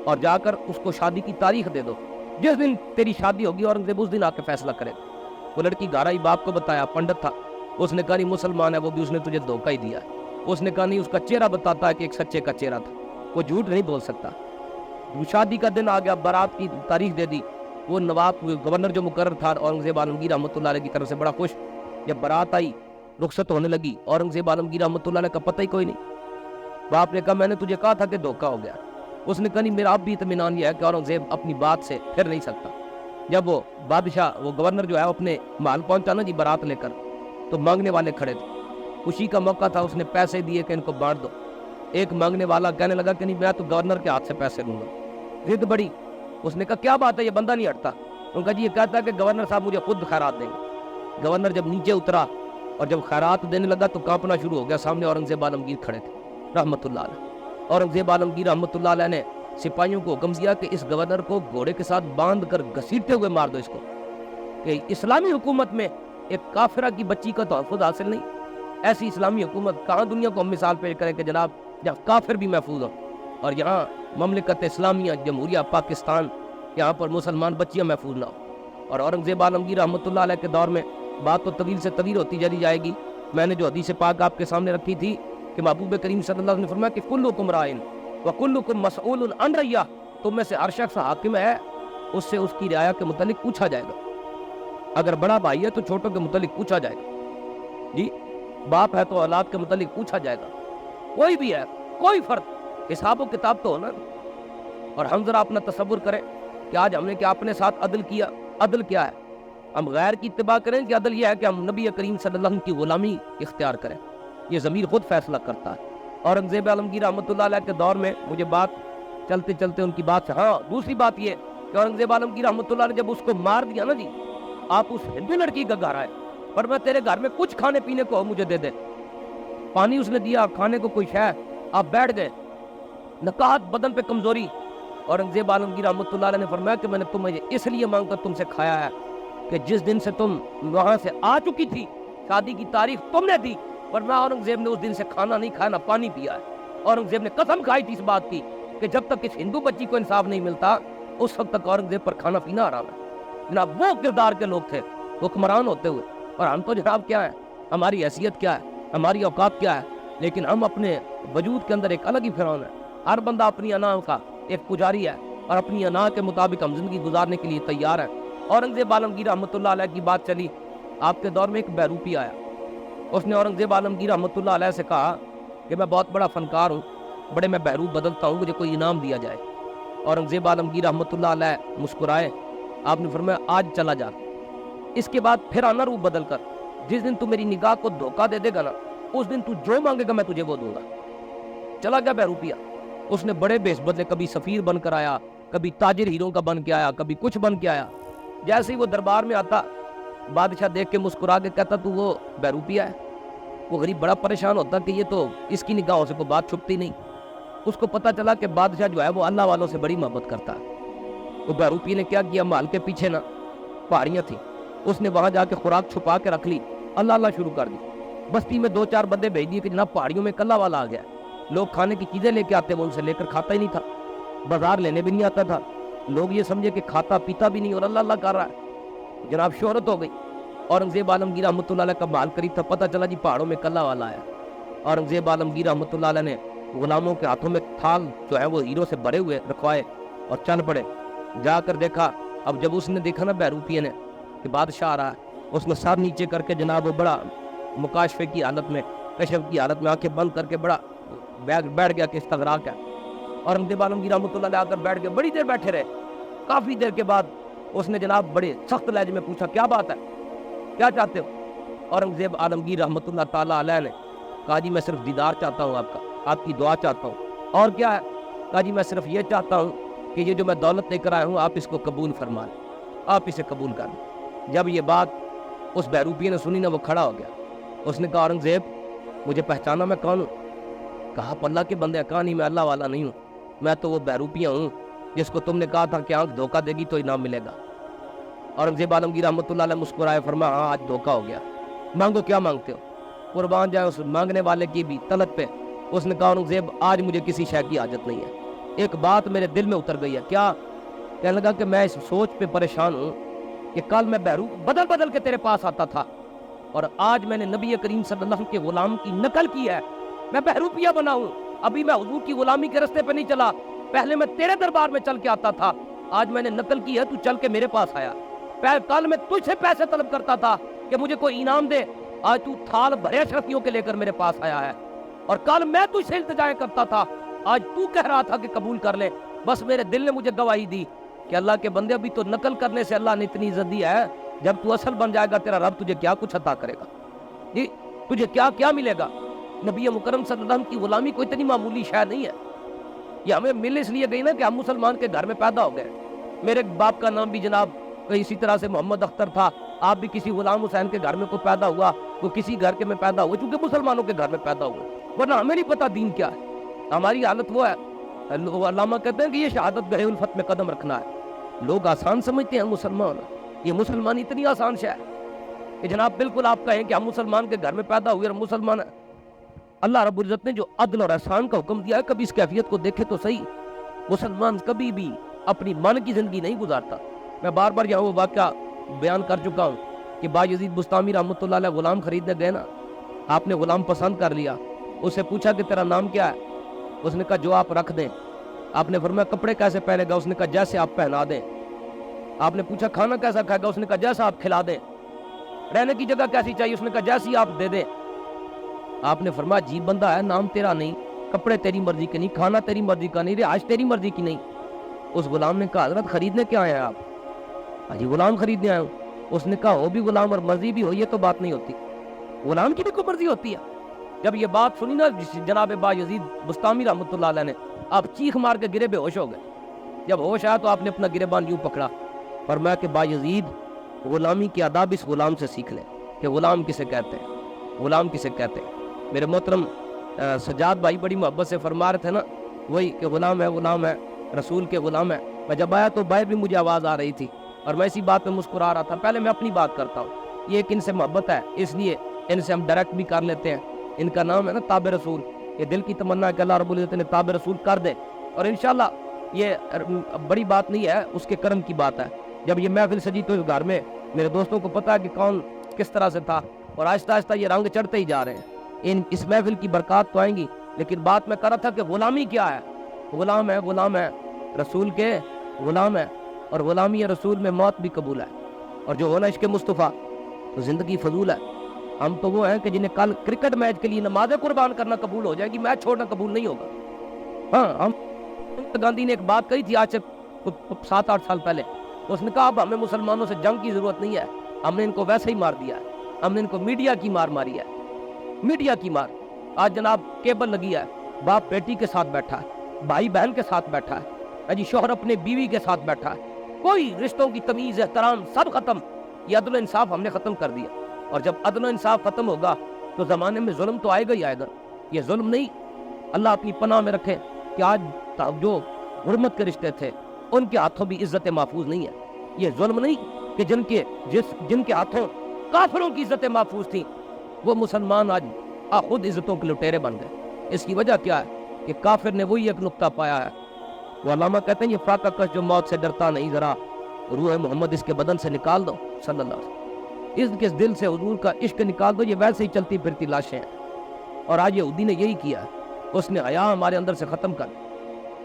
اور جا کر اس کو شادی کی تاریخ دے دو, جس دن تیری شادی ہوگی اورنگزیب اس دن آ کے فیصلہ کرے. وہ لڑکی گھر آئی, باپ کو بتایا, پنڈت تھا. اس نے کہا نہیں مسلمان ہے, وہ بھی اس نے تجھے دھوکہ ہی دیا. اس نے کہا نہیں, اس کا چہرہ بتاتا ہے کہ ایک سچے کا چہرہ تھا, وہ جھوٹ نہیں بول سکتا. شادی کا دن آ گیا, بارات کی تاریخ دے دی. وہ نواب گورنر جو مقرر تھا اورنگزیب عالمگیر رحمۃ اللہ علیہ کی طرف سے بڑا خوش. جب بارات آئی, رخصت ہونے لگی, اورنگزیب عالمگیر رحمۃ اللہ علیہ کا پتہ ہی کوئی نہیں. باپ نے کہا میں نے تجھے کہا تھا کہ دھوکہ ہو گیا. اس نے کہا نہیں, میرا اب بھی اطمینان یہ ہے کہ اورنگزیب اپنی بات سے پھر نہیں سکتا. جب وہ بادشاہ وہ گورنر جو ہے اپنے محل پہنچا نا جی بارات لے کر, تو مانگنے والے کھڑے تھے. خوشی کا موقع تھا, اس نے پیسے دیے کہ ان کو بانٹ دو. ایک مانگنے والا کہنے لگا کہ نہیں, میں تو گورنر کے ہاتھ سے پیسے لوں گا. ضد بڑی. اس نے کہا کیا بات ہے, یہ بندہ نہیں ہٹتا. ان کا جی یہ کہتا ہے کہ گورنر صاحب مجھے خود خیرات دیں گے. گورنر جب نیچے اترا اور جب خیرات دینے لگا تو کانپنا شروع ہو گیا. سامنے اورنگزیب عالمگیر کھڑے تھے رحمۃ اللہ علیہ. اورنگزیب عالمگیر رحمۃ اللہ علیہ نے سپاہیوں کو حکم دیا کہ اس گورنر کو گھوڑے کے ساتھ باندھ کر گھسیٹتے ہوئے مار دو اس کو, کہ اسلامی حکومت میں ایک کافرہ کی بچی کا تحفظ حاصل نہیں. ایسی اسلامی حکومت کہاں دنیا کو ہم مثال پیش کریں کہ جناب جہاں کافر بھی محفوظ ہوں, اور یہاں مملکت اسلامیہ جمہوریہ پاکستان, یہاں پر مسلمان بچیاں محفوظ نہ ہوں. اور اورنگزیب عالمگیر رحمۃ اللہ علیہ کے دور میں بات تو طویل سے طویل ہوتی چلی جائے گی. میں نے جو حدیث پاک آپ کے سامنے رکھی تھی کہ محبوب کریم صلی اللہ علیہ وسلم نے فرمایا کہ کلکم رائن وکلکم مسئول عن رعیہ, تم میں سے ہر شخص حاکم ہے, اس سے اس کی رعایا کے متعلق پوچھا جائے گا. اگر بڑا بھائی ہے تو چھوٹوں کے متعلق پوچھا جائے گا. جی باپ ہے تو اولاد کے متعلق پوچھا جائے گا. کوئی بھی ہے, کوئی فرد, حساب و کتاب تو ہونا. اور ہم ذرا اپنا تصور کریں کہ آج ہم نے کیا اپنے ساتھ عدل کیا. عدل کیا ہے؟ ہم غیر کی اتباع کریں کہ عدل یہ ہے کہ ہم نبی کریم صلی اللہ علیہ وسلم کی غلامی اختیار کریں. یہ ضمیر خود فیصلہ کرتا ہے. اورنگزیب عالمگیر رحمۃ اللہ علیہ کے دور میں مجھے بات چلتے چلتے ان کی بات سے, ہاں دوسری بات یہ کہ اورنگزیب عالمگیر رحمۃ اللہ نے جب اس کو مار دیا نا جی, آپ اس ہندو لڑکی کا گھر آئے, پر میں تیرے گھر میں کچھ کھانے پینے کو مجھے دے دے. پانی اس نے دیا, کھانے کو کوئی شے, آپ بیٹھ گئے. نکاحت بدن پہ کمزوری. اورنگزیب عالمگیر رحمۃ اللہ علیہ نے فرمایا کہ میں نے تمہیں اس لیے مانگ کر تم سے کھایا ہے کہ جس دن سے تم وہاں سے آ چکی تھی شادی کی تاریخ تم نے دی, ورنہ اورنگزیب نے اس دن سے کھانا نہیں کھایا, نہ پانی پیا ہے. اورنگزیب نے قسم کھائی تھی اس بات کی کہ جب تک اس ہندو بچی کو انصاف نہیں ملتا اس وقت تک اورنگزیب پر کھانا پینا حرام ہے. جناب وہ کردار کے لوگ تھے حکمران ہوتے ہوئے, اور ہم تو جناب کیا ہے, ہماری حیثیت کیا ہے, ہماری اوقات کیا ہے, لیکن ہم اپنے وجود کے اندر ایک الگ ہی فرعون ہے. ہر بندہ اپنی انا کا ایک پجاری ہے, اور اپنی انا کے مطابق ہم زندگی گزارنے کے لیے تیار ہیں۔ اورنگزیب عالمگیر رحمۃ اللہ علیہ کی بات چلی، آپ کے دور میں ایک بہروپی آیا، اس نے اورنگزیب عالمگیر رحمۃ اللہ علیہ سے کہا کہ میں بہت بڑا فنکار ہوں، بڑے میں بہروپ بدلتا ہوں، مجھے کوئی انعام دیا جائے۔ اورنگزیب عالمگیر رحمۃ اللہ علیہ مسکرائے، آپ نے فرمایا آج چلا جا، اس کے بعد پھر آنا روپ بدل کر، جس دن تو میری نگاہ کو دھوکہ دے دے گا نا، اس دن تو جو مانگے گا میں تجھے وہ دوں گا۔ چلا گیا بہروپیہ، اس نے بڑے بیس بدلے، کبھی سفیر بن کر آیا، کبھی تاجر ہیروں کا بن کے آیا، کبھی کچھ بن کے آیا۔ جیسے ہی وہ دربار میں آتا، بادشاہ دیکھ کے مسکرا کے کہتا تو وہ بہروپیہ ہے۔ وہ غریب بڑا پریشان ہوتا کہ یہ تو اس کی نگاہوں سے کوئی بات چھپتی نہیں۔ اس کو پتا چلا کہ بادشاہ جو ہے وہ اللہ والوں سے بڑی محبت کرتا ہے۔ وہ بہروپی نے کیا کیا، محل کے پیچھے نا پہاڑیاں تھیں، اس نے وہاں جا کے خوراک چھپا کے رکھ لی، اللہ اللہ شروع کر دی۔ بستی میں 2-4 بندے بھیج دیے کہ جناب پہاڑیوں میں کلہ والا آ گیا ہے۔ لوگ کھانے کی چیزیں لے کے آتے، وہ ان سے لے کر کھاتا ہی نہیں تھا، بازار لینے بھی نہیں آتا تھا۔ لوگ یہ سمجھے کہ کھاتا پیتا بھی نہیں اور اللہ اللہ کر رہا ہے۔ جناب شہرت ہو گئی۔ اورنگزیب عالمگیر رحمۃ اللہ علیہ کا محل قریب تھا، پتہ چلا جی پہاڑوں میں کلہ والا آیا۔ اورنگزیب عالمگیر رحمۃ اللہ علیہ نے غلاموں کے ہاتھوں میں تھال جو ہے وہ ہیروں سے بھرے ہوئے رکھوائے اور چل پڑے۔ جا کر دیکھا، اب جب اس نے دیکھا نا بہروپیے نے کہ بادشاہ آ رہا ہے، اس نے سر نیچے کر کے جناب وہ بڑا مکاشفے کی حالت میں، کشف کی حالت میں آنکھیں بند کر کے بڑا بیٹھ گیا کہ استغراق ہے۔ اورنگزیب عالمگیر رحمۃ اللہ علیہ آ کر بیٹھ گئے، بڑی دیر بیٹھے رہے۔ کافی دیر کے بعد اس نے جناب بڑے سخت لہجے میں پوچھا کیا بات ہے، کیا چاہتے ہو؟ اورنگزیب عالمگیر رحمۃ اللہ تعالیٰ علیہ نے کہا جی میں صرف دیدار چاہتا ہوں آپ کا، آپ کی دعا چاہتا ہوں۔ اور کیا ہے؟ کہا جی میں صرف یہ چاہتا ہوں کہ یہ جو میں دولت لے کر آیا ہوں آپ اس کو قبول فرما لیں، آپ اسے قبول کر لیں۔ جب یہ بات اس بہروپیے نے سنی نا، وہ کھڑا ہو گیا۔ اس نے کہا اورنگزیب مجھے پہچانا میں کون ہوں؟ کہا اللہ کے بندے، کہا نہیں میں اللہ والا نہیں ہوں، میں تو وہ بہروپیہ ہوں جس کو تم نے کہا تھا کہ آنکھ دھوکہ دے گی تو انعام ملے گا۔ اورنگزیب عالمگیر رحمۃ اللہ علیہ مسکرائے، فرمایا ہاں آج دھوکہ ہو گیا، مانگو کیا مانگتے ہو؟ قربان جائے اس مانگنے والے کی بھی طلب پہ۔ اس نے کہا اورنگزیب آج مجھے کسی شے کی حاجت نہیں ہے، ایک بات میرے دل میں اتر گئی ہے۔ کیا؟ کہنے لگا کہ میں اس سوچ پہ پریشان ہوں کہ کل میں بہروپ بدل بدل کے تیرے پاس آتا تھا اور آج میں نے نبی کریم صلی اللہ علیہ وسلم کے غلام کی نقل کی ہے، میں بہروپیہ بنا ہوں۔ ابھی میں حضور کی غلامی کے رستے پہ نہیں چلا، پہلے میں تیرے دربار میں چل کے آتا تھا، آج میں نے نقل کی ہے، تو چل کے میرے پاس آیا۔ کل میں تجھ سے پیسے طلب کرتا تھا کہ مجھے کوئی انعام دے، آج تو تھال بھرے اشرفیوں کے لے کر میرے پاس آیا ہے۔ اور کل میں تجھ سے التجائیں کرتا تھا، آج تو کہہ رہا تھا کہ قبول کر لے۔ بس میرے دل نے مجھے گواہی دی کہ اللہ کے بندے ابھی تو نقل کرنے سے اللہ نے اتنی عزت دی ہے، جب تو اصل بن جائے گا تیرا رب تجھے کیا کچھ عطا کرے گا، جی تجھے کیا کیا ملے گا۔ نبی مکرم صلی اللہ علیہ وسلم کی غلامی کوئی اتنی معمولی شے نہیں ہے، یہ ہمیں مل اس لیے گئی نا کہ ہم مسلمان کے گھر میں پیدا ہو گئے۔ میرے باپ کا نام بھی جناب اسی طرح سے محمد اختر تھا، آپ بھی کسی غلام حسین کے گھر میں کوئی پیدا ہوا، وہ کسی گھر کے میں پیدا ہوا، چونکہ مسلمانوں کے گھر میں پیدا ہوئے، ورنہ ہمیں نہیں پتا دین کیا ہے۔ ہماری حالت وہ ہے، علامہ کہتے ہیں کہ یہ شہادت گہے الفت میں قدم رکھنا ہے۔ لوگ آسان سمجھتے ہیں مسلمان، یہ مسلمان اتنی آسان شے ہے کہ جناب بالکل آپ کہیں کہ ہم مسلمان کے گھر میں پیدا ہوئے اور مسلمان ہیں۔ اللہ رب العزت نے جو عدل اور احسان کا حکم دیا ہے، کبھی اس کیفیت کو دیکھے تو صحیح۔ مسلمان کبھی بھی اپنی من کی زندگی نہیں گزارتا۔ میں بار بار یہاں وہ واقعہ بیان کر چکا ہوں کہ بایزید بستامی رحمۃ اللہ علیہ غلام خریدنے گئے نا، آپ نے غلام پسند کر لیا، اس سے پوچھا کہ تیرا نام کیا ہے؟ اس نے کہا جو آپ رکھ دیں۔ آپ نے فرمایا کپڑے کیسے پہنے گا؟ اس نے کہا جیسے آپ پہنا دیں۔ آپ نے پوچھا کھانا کیسا کھائے گا؟ اس نے کہا جیسا آپ کھلا دیں۔ رہنے کی جگہ کیسی چاہیے؟ اس نے کہا جیسی آپ دے دیں۔ آپ نے فرمایا عجیب بندہ ہے، نام تیرا نہیں، کپڑے تیری مرضی کے نہیں، کھانا تیری مرضی کا نہیں، رہائش تیری مرضی کی نہیں۔ اس غلام نے کہا حضرت خریدنے کیا آئے ہیں آپ؟ جی غلام خریدنے آئے ہوں۔ اس نے کہا ہو بھی غلام اور مرضی بھی ہو، یہ تو بات نہیں ہوتی، غلام کی بھی کوئی مرضی ہوتی ہے۔ جب یہ بات سنی نا جناب بایزید بستامی رحمۃ اللہ علیہ نے، آپ چیخ مار کے گرے بے ہوش ہو گئے۔ جب ہوش آیا تو آپ نے اپنا گریبان یوں پکڑا، فرمایا کہ بایزید غلامی کے آداب اس غلام سے سیکھ لیں کہ غلام کسے کہتے ہیں، غلام کسے کہتے ہیں۔ میرے محترم سجاد بھائی بڑی محبت سے فرما رہے تھے نا، وہی کہ غلام ہے، غلام ہے، رسول کے غلام ہے۔ میں جب آیا تو باہر بھی مجھے آواز آ رہی تھی اور میں اسی بات پہ مسکرا رہا تھا۔ پہلے میں اپنی بات کرتا ہوں، یہ ایک ان سے محبت ہے، اس لیے ان سے ہم ڈائریکٹ بھی کر لیتے ہیں۔ ان کا نام ہے نا تابع رسول، یہ دل کی تمنا ہے کہ اللہ رب العزت نے تابع رسول کر دے، اور انشاءاللہ یہ بڑی بات نہیں ہے، اس کے کرم کی بات ہے۔ جب یہ محفل سجی تو اس گھر میں میرے دوستوں کو پتا ہے کہ کون کس طرح سے تھا، اور آہستہ آہستہ یہ رنگ چڑھتے ہی جا رہے ہیں۔ اس محفل کی برکات تو آئیں گی، لیکن بات میں کر رہا تھا کہ غلامی کیا ہے؟ غلام ہے، غلام ہے رسول کے غلام ہے اور غلامی رسول میں موت بھی قبول ہے، اور جو ہونا عشق مصطفیٰ تو زندگی فضول ہے۔ ہم تو وہ ہیں کہ جنہیں کل کرکٹ میچ کے لیے نمازیں قربان کرنا قبول ہو جائے گی، میچ چھوڑنا قبول نہیں ہوگا۔ ہاں، ہم گاندھی نے ایک بات کہی تھی آج سے 7-8 سال پہلے، اس نے کہا اب ہمیں مسلمانوں سے جنگ کی ضرورت نہیں ہے، ہم نے ان کو ویسے ہی مار دیا ہے، ہم نے ان کو میڈیا کی مار ماری ہے، میڈیا کی مار۔ آج جناب کیبل لگی ہے، باپ بیٹی کے ساتھ بیٹھا ہے، بھائی بہن کے ساتھ بیٹھا ہے جی، شوہر اپنے بیوی کے ساتھ بیٹھا ہے، کوئی رشتوں کی تمیز احترام سب ختم۔ یہ عدل و انصاف ہم نے ختم کر دیا، اور جب عدل و انصاف ختم ہوگا تو زمانے میں ظلم تو آئے گا ہی آئے گا۔ یہ ظلم نہیں، اللہ اپنی پناہ میں رکھے کہ آج جو حرمت کے رشتے تھے ان کے ہاتھوں بھی عزت محفوظ نہیں ہے۔ یہ ظلم نہیں کہ جن کے ہاتھوں کافروں کی عزت محفوظ تھی وہ مسلمان آج خود عزتوں کے لٹیرے بن گئے۔ اس کی وجہ کیا ہے کہ کافر نے وہی ایک نقطہ پایا ہے، وہ علامہ کہتے ہیں یہ فراقہ کش جو موت سے ڈرتا نہیں، ذرا روح محمد اس کے بدن سے نکال دو صلی اللہ علیہ وسلم، اس کے دل سے حضور کا عشق نکال دو، یہ ویسے ہی چلتی پھرتی لاشیں ہیں۔ اور آج یہودی نے یہی کیا ہے، اس نے حیا ہمارے اندر سے ختم کر،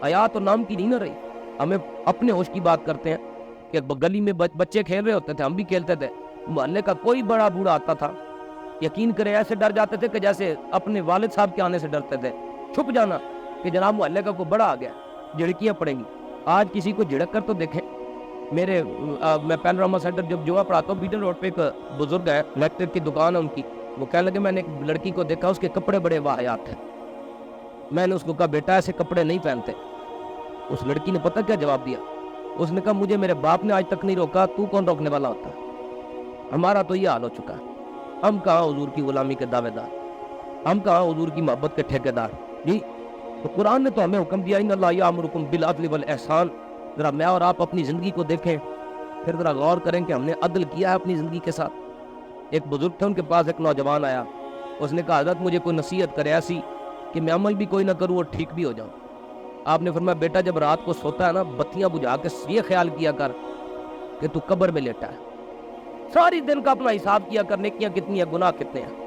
حیا تو نام کی نہیں نہ رہی۔ ہمیں اپنے ہوش کی بات کرتے ہیں کہ گلی میں بچے کھیل رہے ہوتے تھے، ہم بھی کھیلتے تھے، محلے کا کوئی بڑا بوڑھا آتا تھا، یقین کرے ایسے ڈر جاتے تھے کہ جیسے اپنے والد صاحب کے آنے سے ڈرتے تھے، چھپ جانا کہ جناب محلے کا کوئی بڑا آ گیا، جھڑکیاں پڑیں گی۔ آج کسی کو جھڑک کر تو دیکھیں۔ میں پینوراما سینٹر جب جمعہ پڑھاتا ہوں، بیڈن روڈ پہ ایک بزرگ ہے، الیکٹرک کی دکان ہے ان کی، وہ کہنے لگے میں نے ایک لڑکی کو دیکھا، اس کے کپڑے بڑے واہیات ہیں۔ میں نے اس کو کہا بیٹا ایسے کپڑے نہیں پہنتے۔ اس لڑکی نے پتہ کیا جواب دیا، اس نے کہا مجھے میرے باپ نے آج تک نہیں روکا، تو کون روکنے والا ہوتا ہے؟ ہمارا تو یہ حال ہو چکا ہے، ہم کہاں حضور کی غلامی کے دعوے دار، ہم کہاں حضور کی محبت کے ٹھیکے دار جی۔ تو قرآن نے تو ہمیں حکم دیا ان اللہ یامرکم بالعدل والاحسان۔ ذرا میں اور آپ اپنی زندگی کو دیکھیں، پھر ذرا غور کریں کہ ہم نے عدل کیا ہے اپنی زندگی کے ساتھ۔ ایک بزرگ تھے، ان کے پاس ایک نوجوان آیا، اس نے کہا حضرت مجھے کوئی نصیحت کرے ایسی کہ میں عمل بھی کوئی نہ کروں اور ٹھیک بھی ہو جاؤں۔ آپ نے فرمایا بیٹا جب رات کو سوتا ہے نا، بتیاں بجھا کے یہ خیال کیا کر کہ تو قبر میں لیٹا ہے، ساری دن کا اپنا حساب کیا کر، نیکیاں کتنی ہیں گناہ کتنے ہیں۔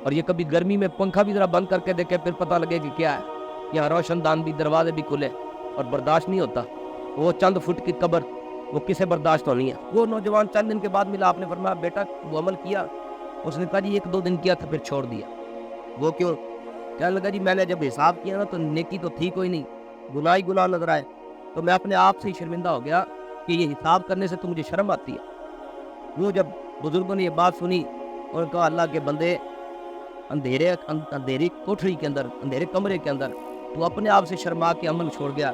اور یہ کبھی گرمی میں پنکھا بھی ذرا بند کر کے دیکھے، پھر پتہ لگے کہ کیا ہے، یہاں روشن دان بھی، دروازے بھی کھلے، اور برداشت نہیں ہوتا۔ وہ چند فٹ کی قبر وہ کسے برداشت ہونی ہے؟ وہ نوجوان چند دن کے بعد ملا، آپ نے فرمایا بیٹا وہ عمل کیا؟ اس نے کہا جی 1-2 دن کیا تھا پھر چھوڑ دیا۔ وہ کیوں؟ کہنے لگا جی میں نے جب حساب کیا نا تو نیکی تو تھی کوئی نہیں، گناہ ہی گناہ نظر آئے، تو میں اپنے آپ سے ہی شرمندہ ہو گیا کہ یہ حساب کرنے سے تو مجھے شرم آتی ہے۔ وہ جب بزرگوں نے یہ بات سنی، انہوں نے کہا اللہ کے بندے، اندھیری کوٹھری کے اندر، اندھیرے کمرے کے اندر تو اپنے آپ سے شرما کے عمل چھوڑ گیا،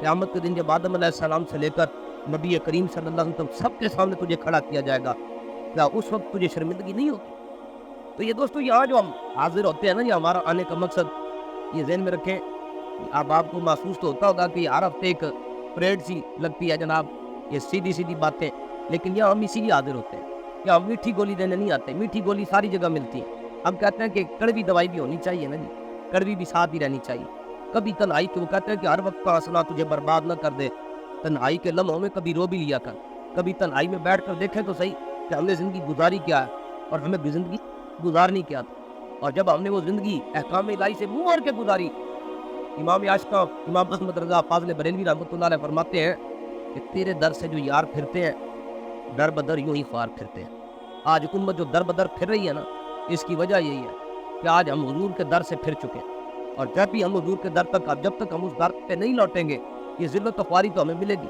قیامت کے دن جب آدم علیہ السلام سے لے کر نبی کریم صلی اللہ علیہ وسلم سب کے سامنے تجھے کھڑا کیا جائے گا، کیا اس وقت تجھے شرمندگی نہیں ہوتی؟ تو یہ دوستو یہاں جو ہم حاضر ہوتے ہیں نا، یہ ہمارا آنے کا مقصد یہ ذہن میں رکھیں۔ اب آپ کو محسوس تو ہوتا ہوگا کہ ہر ہفتے ایک پریڈ سی لگتی ہے جناب، یہ سیدھی سیدھی باتیں، لیکن یہاں ہم اسی لیے حاضر ہوتے ہیں کہ ہم میٹھی گولی دینے نہیں آتے۔ میٹھی گولی ساری جگہ ملتی ہے، ہم کہتے ہیں کہ کڑوی دوائی بھی ہونی چاہیے نا جی، کڑوی بھی ساتھ ہی رہنی چاہیے۔ کبھی تنہائی کے، وہ کہتے ہیں کہ ہر وقت کا حوصلہ تجھے برباد نہ کر دے، تنہائی کے لمحوں میں کبھی رو بھی لیا کر، کبھی تنہائی میں بیٹھ کر دیکھیں تو صحیح کہ ہم نے زندگی گزاری کیا ہے اور ہمیں زندگی گزارنی کیا تھا، اور جب ہم نے وہ زندگی احکام الہی سے منہ موڑ کے گزاری۔ امام عاشقہ امام احمد رضا فاضل بریلوی رحمۃ اللہ علیہ فرماتے ہیں کہ تیرے در سے جو یار پھرتے ہیں در بدر یوں ہی خوار پھرتے ہیں۔ آج امت جو در بدر پھر رہی ہے نا، اس کی وجہ یہی ہے کہ آج ہم حضور کے در سے پھر چکے ہیں، اور جب بھی ہم حضور کے در تک، جب تک ہم اس در پہ نہیں لوٹیں گے، یہ ذلت و خواری تو ہمیں ملے گی،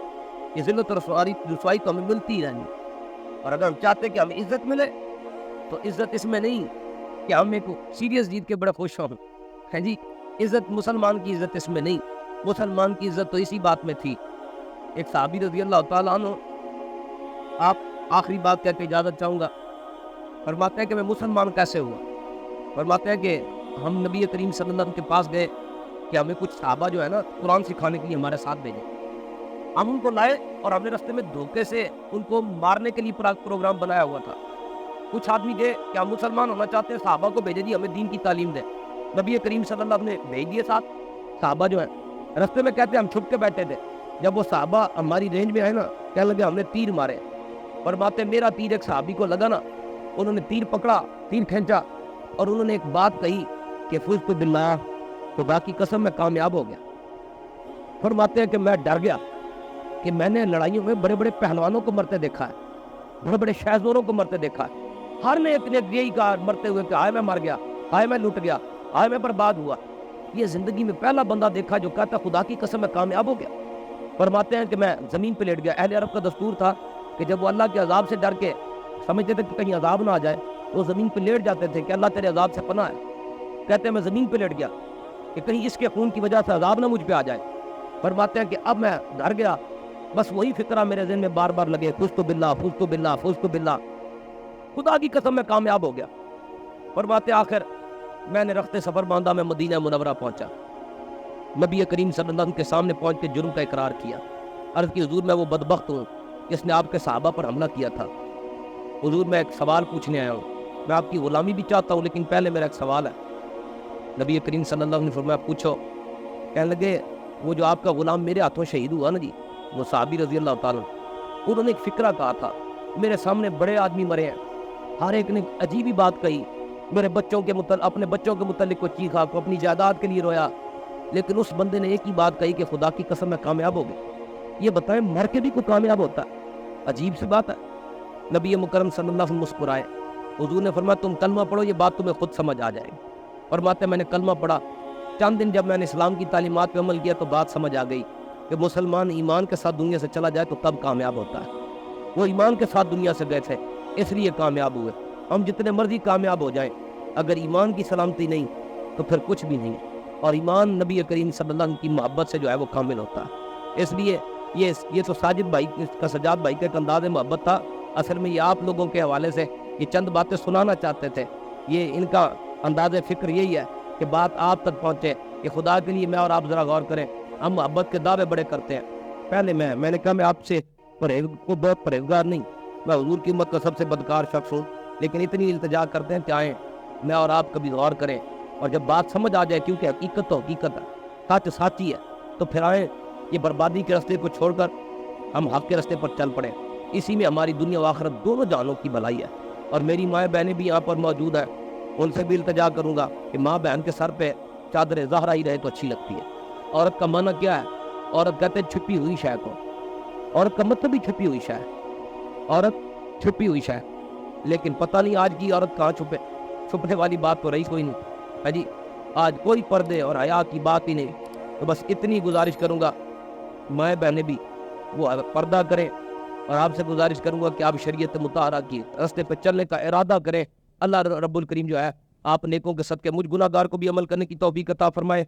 یہ ذلت و رسوائی تو ہمیں ملتی ہی رہنی۔ اور اگر ہم چاہتے ہیں کہ ہمیں عزت ملے تو عزت اس میں نہیں کہ ہم ایک سیریس جیت کے بڑے خوش ہوں، ہے جی، عزت مسلمان کی عزت اس میں نہیں، مسلمان کی عزت تو اسی بات میں تھی۔ ایک صحابی رضی اللہ تعالیٰ عنہ، آپ آخری بات کہہ کے اجازت چاہوں گا، فرماتے ہیں کہ میں مسلمان کیسے ہوا؟ فرماتے ہیں کہ ہم نبی کریم صلی اللہ علیہ وسلم کے پاس گئے کہ ہمیں کچھ صحابہ جو ہے نا قرآن سکھانے کے لیے ہمارے ساتھ بھیجے۔ ہم ان کو لائے اور ہم نے رستے میں دھوکے سے ان کو مارنے کے لیے پروگرام بنایا ہوا تھا۔ کچھ آدمی گئے کہ ہم مسلمان ہونا چاہتے ہیں، صحابہ کو بھیجے جی ہمیں دین کی تعلیم دے، نبی کریم صلی اللہ علیہ وسلم نے بھیج دیے ساتھ۔ صحابہ جو ہیں رستے میں کہتے ہیں ہم چھپ کے بیٹھے تھے، جب وہ صحابہ ہماری رینج میں آئے نا، کہنے لگے ہم نے تیر مارے، اور باتیں میرا تیر ایک صحابی کو لگا نا، انہوں نے تیر پکڑا، تیر کھینچا، اور انہوں نے ایک بات کہی کہ فزت باللہ، خدا کی قسم میں کامیاب ہو گیا۔ فرماتے ہیں کہ میں ڈر گیا، کہ میں نے لڑائیوں میں بڑے بڑے پہلوانوں کو مرتے دیکھا ہے، بڑے بڑے شہزوروں کو مرتے دیکھا ہے، ہر نے ایک نے یہی کہا مرتے ہوئے کہ ہائے میں مر گیا، ہائے میں لٹ گیا، ہائے میں برباد ہوا۔ یہ زندگی میں پہلا بندہ دیکھا جو کہتا خدا کی قسم میں کامیاب ہو گیا۔ فرماتے ہیں کہ میں زمین پہ لیٹ گیا۔ اہل عرب کا دستور تھا کہ جب وہ اللہ کے عذاب سے ڈر کے سمجھتے تھے کہ کہیں عذاب نہ آ جائے تو وہ زمین پہ لیٹ جاتے تھے کہ اللہ تیرے عذاب سے پناہ ہے۔ کہتے ہیں میں زمین پہ لیٹ گیا کہ کہیں اس کے خون کی وجہ سے عذاب نہ مجھ پہ آ جائے۔ فرماتے ہیں کہ اب میں ڈر گیا، بس وہی فکرہ میرے ذہن میں بار بار لگے، فزت باللہ فزت باللہ فزت باللہ، خدا کی قسم میں کامیاب ہو گیا۔ فرماتے آخر میں نے رخت سفر باندھا، میں مدینہ منورہ پہنچا، نبی کریم صلی اللہ علیہ وسلم کے سامنے پہنچ کے جرم کا اقرار کیا، عرض کی حضور میں وہ بدبخت ہوں جس نے آپ کے صحابہ پر حملہ کیا تھا، حضور میں ایک سوال پوچھنے آیا ہوں، میں آپ کی غلامی بھی چاہتا ہوں لیکن پہلے میرا ایک سوال ہے۔ نبی کریم صلی اللہ علیہ وسلم نے فرمایا پوچھو۔ کہنے لگے وہ جو آپ کا غلام میرے ہاتھوں شہید ہوا نا جی، وہ صحابی رضی اللہ تعالیٰ، انہوں نے ایک فکرہ کہا تھا، میرے سامنے بڑے آدمی مرے ہیں، ہر ایک نے عجیب ہی بات کہی، میرے بچوں کے متعلق، اپنے بچوں کے متعلق کو چیخا، کو اپنی جائیداد کے لیے رویا، لیکن اس بندے نے ایک ہی بات کہی کہ خدا کی قسم میں کامیاب ہو گئے۔ یہ بتائیں مر کے بھی کوئی کامیاب ہوتا ہے؟ عجیب سی بات ہے۔ نبی مکرم صلی اللہ علیہ وسلم مسکرائے، حضور نے فرمایا تم کلمہ پڑھو، یہ بات تمہیں خود سمجھ آ جائے گی۔ فرماتے میں نے کلمہ پڑھا، چند دن جب میں نے اسلام کی تعلیمات پہ عمل کیا تو بات سمجھ آ گئی کہ مسلمان ایمان کے ساتھ دنیا سے چلا جائے تو تب کامیاب ہوتا ہے۔ وہ ایمان کے ساتھ دنیا سے گئے تھے اس لیے کامیاب ہوئے۔ ہم جتنے مرضی کامیاب ہو جائیں، اگر ایمان کی سلامتی نہیں تو پھر کچھ بھی نہیں، اور ایمان نبی کریم صلی اللہ علیہ وسلم کی محبت سے جو ہے وہ کامل ہوتا ہے۔ اس لیے یہ تو ساجد بھائی کا، سجاد بھائی کا ایک انداز محبت تھا، اصل میں یہ آپ لوگوں کے حوالے سے یہ چند باتیں سنانا چاہتے تھے۔ یہ ان کا انداز فکر یہی ہے کہ بات آپ تک پہنچے کہ خدا کے لیے میں اور آپ ذرا غور کریں، ہم محبت کے دعوے بڑے کرتے ہیں۔ پہلے میں نے کہا میں آپ سے بہت پرہیزگار نہیں، میں حضور کی امت کا سب سے بدکار شخص ہوں، لیکن اتنی التجا کرتے ہیں کہ آئیں میں اور آپ کبھی غور کریں، اور جب بات سمجھ آ جائے، کیونکہ حقیقت تو حقیقت ہے، سچ سچی ہے، تو پھر آئیں یہ بربادی کے راستے کو چھوڑ کر ہم حق کے راستے پر چل پڑیں۔ اسی میں ہماری دنیا و آخرت دونوں جانوں کی بھلائی ہے۔ اور میری مائیں بہنیں بھی یہاں پر موجود ہیں، ان سے بھی التجا کروں گا کہ ماں بہن کے سر پہ چادر زہرا ہی رہے تو اچھی لگتی ہے۔ عورت کا معنی کیا ہے؟ عورت کہتے ہیں چھپی ہوئی شے کو، عورت کا مطلب بھی چھپی ہوئی شے ہے، عورت چھپی ہوئی شے، لیکن پتہ نہیں آج کی عورت کہاں چھپنے والی بات تو رہی کوئی نہیں ہے جی، آج کوئی پردے اور حیا کی بات ہی نہیں۔ تو بس اتنی گزارش کروں گا مائیں بہنیں بھی وہ پردہ کریں، اور آپ سے گزارش کروں گا کہ آپ شریعت مطہرہ کی راستے پہ چلنے کا ارادہ کریں۔ اللہ رب الکریم جو ہے آپ نیکوں کے صدقے مجھ گناہ گار کو بھی عمل کرنے کی توفیق عطا فرمائے۔